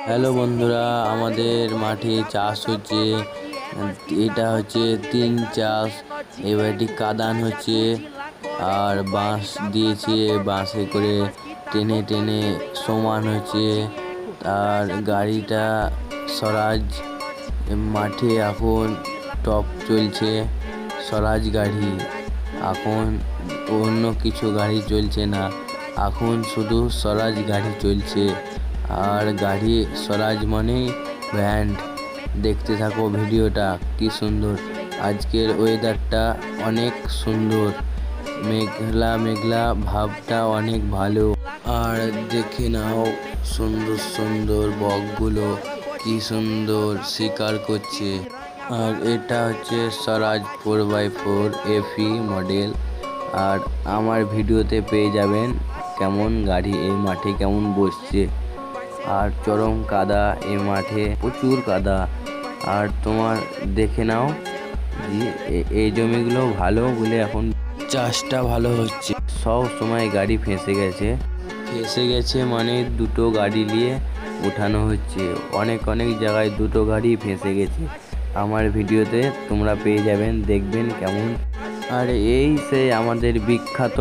Hello বন্ধুরা, আমাদের মাঠে চাষ হচ্ছে। এটা হচ্ছে তিন চাষ। এবার এটি কাদান হচ্ছে আর বাঁশ দিয়েছে, বাঁশে করে টেনে টেনে সমান হচ্ছে। আর গাড়িটা স্বরাজ মাঠে এখন টপ চলছে। স্বরাজ গাড়ি এখন, অন্য কিছু গাড়ি চলছে না, এখন শুধু স্বরাজ গাড়ি চলছে। আর গাড়ি স্বরাজ মানেই ব্র্যান্ড। দেখতে থাকো ভিডিওটা, কি সুন্দর। আজকের ওয়েদারটা অনেক সুন্দর, মেঘলা মেঘলা ভাবটা অনেক ভালো। আর দেখে নাও সুন্দর সুন্দর বকগুলো কি সুন্দর শিকার করছে। আর এটা হচ্ছে স্বরাজ 4x4 এফি মডেল। আর আমার ভিডিওতে পেয়ে যাবেন কেমন গাড়ি এই মাঠে কেমন বসছে। আর চরম কাদা এই মাঠে, প্রচুর কাদা। আর তোমার দেখে নাও যে এই জমিগুলো ভালো বলে এখন চাষটা ভালো হচ্ছে। সব সময় গাড়ি ফেঁসে গেছে মানে দুটো গাড়ি নিয়ে উঠানো হচ্ছে। অনেক অনেক জায়গায় দুটো গাড়ি ফেঁসে গেছে। আমার ভিডিওতে তোমরা পেয়ে যাবেন, দেখবেন কেমন। আর এই সেই আমাদের বিখ্যাত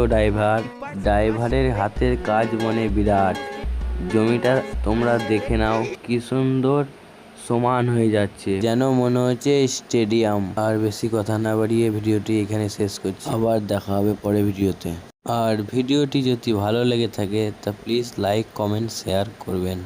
ড্রাইভারের হাতের কাজ মানে বিরাট। জমিটা তোমরা দেখে নাও কি সুন্দর সমান হয়ে যাচ্ছে, যেন মনে হচ্ছে স্টেডিয়াম। আর বেশি কথা না বাড়িয়ে ভিডিওটি এখানে শেষ করছি, আবার দেখা হবে পরে ভিডিওতে। আর ভিডিওটি যদি ভালো লেগে থাকে তা প্লিজ লাইক, কমেন্ট, শেয়ার করবেন।